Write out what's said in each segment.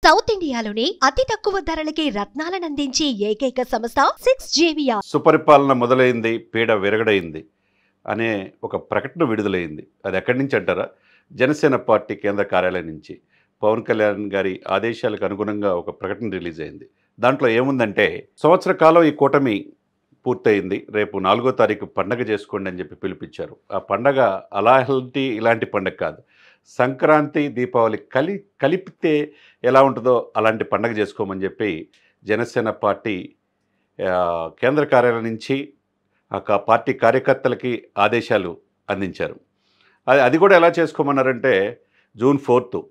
South ఇండియాలోనే అతి తక్కువ ధరలకి రత్నాలను అందించే ఏకైక సంస్థ 6JVR. సుపరిపాలన మొదలైంది, పీడ విరగడైంది అనే ఒక ప్రకటన విడుదలైంది. అది ఎక్కడి నుంచి అంటారా? జనసేన పార్టీ కేంద్ర కార్యాలయం నుంచి పవన్ కళ్యాణ్ గారి ఆదేశాలకు అనుగుణంగా ఒక ప్రకటన రిలీజ్ అయింది. దాంట్లో ఏముందంటే, సంవత్సర కాలం ఈ కూటమి పూర్తయింది, రేపు 4వ తారీఖు పండగ చేసుకోండి అని చెప్పి పిలిపించారు. ఆ పండగ ఇలాంటి పండగ కాదు, సంక్రాంతి దీపావళి కలిపితే ఎలా ఉంటుందో అలాంటి పండగ చేసుకోమని చెప్పి జనసేన పార్టీ కేంద్ర కార్యాలయం నుంచి ఆ పార్టీ కార్యకర్తలకి ఆదేశాలు అందించారు. అది కూడా ఎలా చేసుకోమన్నారంటే, జూన్ 4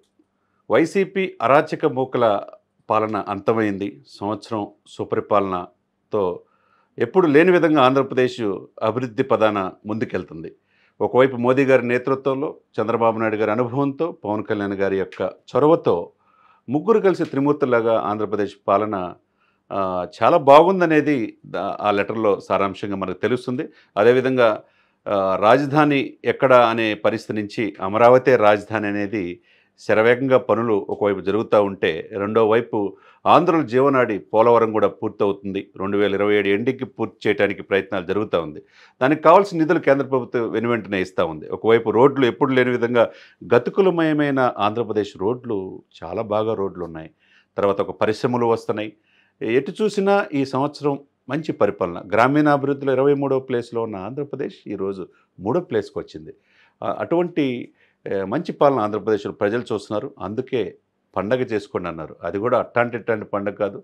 వైసీపీ అరాచక మూకల పాలన అంతమైంది, సంవత్సరం సుపరిపాలనతో ఎప్పుడు లేని విధంగా ఆంధ్రప్రదేశ్ అభివృద్ధి పదాన ముందుకెళ్తుంది. ఒకవైపు మోదీ గారి నేతృత్వంలో, చంద్రబాబు నాయుడు గారి అనుభవంతో, పవన్ కళ్యాణ్ గారి యొక్క చొరవతో ముగ్గురు కలిసి త్రిమూర్తులాగా ఆంధ్రప్రదేశ్ పాలన చాలా బాగుందనేది ఆ లెటర్లో సారాంశంగా మనకు తెలుస్తుంది. అదేవిధంగా రాజధాని ఎక్కడ అనే పరిస్థితి నుంచి అమరావతి రాజధాని అనేది శరవేగంగా పనులు ఒకవైపు జరుగుతూ ఉంటే, రెండో వైపు ఆంధ్రుల జీవనాడి పోలవరం కూడా పూర్తవుతుంది. 2027 ఎండింగ్కి పూర్తి చేయడానికి ప్రయత్నాలు జరుగుతూ ఉంది. దానికి కావాల్సిన నిధులు కేంద్ర ప్రభుత్వం వెనువెంటనే ఇస్తూ ఉంది. ఒకవైపు రోడ్లు ఎప్పుడు లేని విధంగా గతుకులమయమైన ఆంధ్రప్రదేశ్ రోడ్లు, చాలా బాగా రోడ్లు ఉన్నాయి. తర్వాత ఒక పరిశ్రమలు వస్తున్నాయి. ఎటు చూసినా ఈ సంవత్సరం మంచి పరిపాలన. గ్రామీణాభివృద్ధిలో 23వ ప్లేస్లో ఉన్న ఆంధ్రప్రదేశ్ ఈరోజు 3వ ప్లేస్కి వచ్చింది. అటువంటి మంచి పాలన ఆంధ్రప్రదేశ్లో ప్రజలు చూస్తున్నారు. అందుకే పండగ చేసుకోండి అన్నారు. అది కూడా అట్టాంటి పండగ కాదు.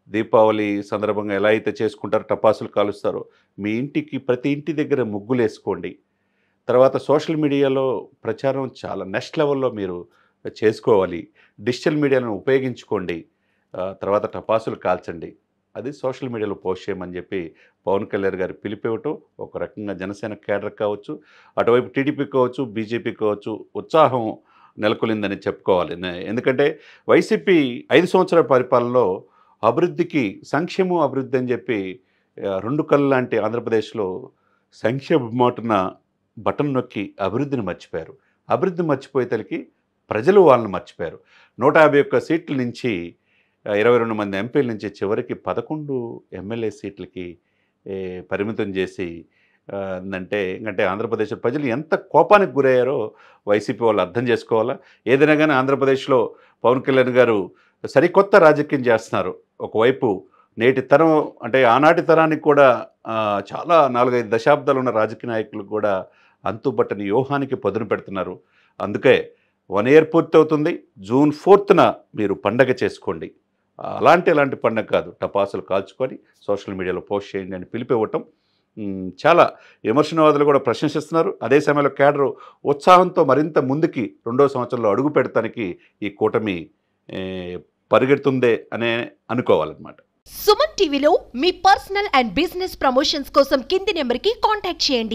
దీపావళి సందర్భంగా ఎలా అయితే చేసుకుంటారో, టపాసులు కాలుస్తారో, మీ ఇంటికి ప్రతి ఇంటి దగ్గర ముగ్గులు వేసుకోండి. తర్వాత సోషల్ మీడియాలో ప్రచారం చాలా నెక్స్ట్ లెవెల్లో మీరు చేసుకోవాలి. డిజిటల్ మీడియాను ఉపయోగించుకోండి. తర్వాత టపాసులు కాల్చండి, అది సోషల్ మీడియాలో పోస్ట్ చేయమని చెప్పి పవన్ కళ్యాణ్ గారు పిలిపివ్వటం ఒక రకంగా జనసేన కేడర్ కావచ్చు, అటువైపు టీడీపీ కావచ్చు, బీజేపీ కావచ్చు ఉత్సాహం నెలకొలిందని చెప్పుకోవాలి. ఎందుకంటే వైసీపీ 5 సంవత్సరాల పరిపాలనలో అభివృద్ధికి, సంక్షేమం అభివృద్ధి అని చెప్పి 2 కళ్ళు లాంటి ఆంధ్రప్రదేశ్లో సంక్షేమ మాటున బటన్ నొక్కి అభివృద్ధిని మర్చిపోయారు. అభివృద్ధి మర్చిపోయేతలకి ప్రజలు వాళ్ళని మర్చిపోయారు. 151 సీట్ల నుంచి 22 మంది ఎంపీల నుంచి చివరికి 11 ఎమ్మెల్యే సీట్లకి పరిమితం చేసి అంటే ఆంధ్రప్రదేశ్ ప్రజలు ఎంత కోపానికి గురయ్యారో వైసీపీ వాళ్ళు అర్థం చేసుకోవాలా. ఏదైనా కానీ ఆంధ్రప్రదేశ్లో పవన్ కళ్యాణ్ గారు సరికొత్త రాజకీయం చేస్తున్నారు. ఒకవైపు నేటి తరం అంటే ఆనాటి తరానికి కూడా చాలా 4-5 దశాబ్దాలు ఉన్న రాజకీయ నాయకులు కూడా అంతుబట్టని వ్యూహానికి పదును పెడుతున్నారు. అందుకే 1 ఇయర్ పూర్తి అవుతుంది. జూన్ 4న మీరు పండగ చేసుకోండి. అలాంటి పండగ కాదు, టపాసులు కాల్చుకొని సోషల్ మీడియాలో పోస్ట్ చేయండి అని పిలిపివ్వటం చాలా విమర్శనవాదులు కూడా ప్రశంసిస్తున్నారు. అదే సమయంలో కేడర్ ఉత్సాహంతో మరింత ముందుకి 2వ సంవత్సరంలో అడుగు పెడతానికి ఈ కూటమి పరిగెడుతుందే అనే అనుకోవాలన్నమాట. సుమన్ టీవీలో మీ పర్సనల్ అండ్ బిజినెస్ ప్రమోషన్స్ కోసం కింది నెంబర్కి కాంటాక్ట్ చేయండి.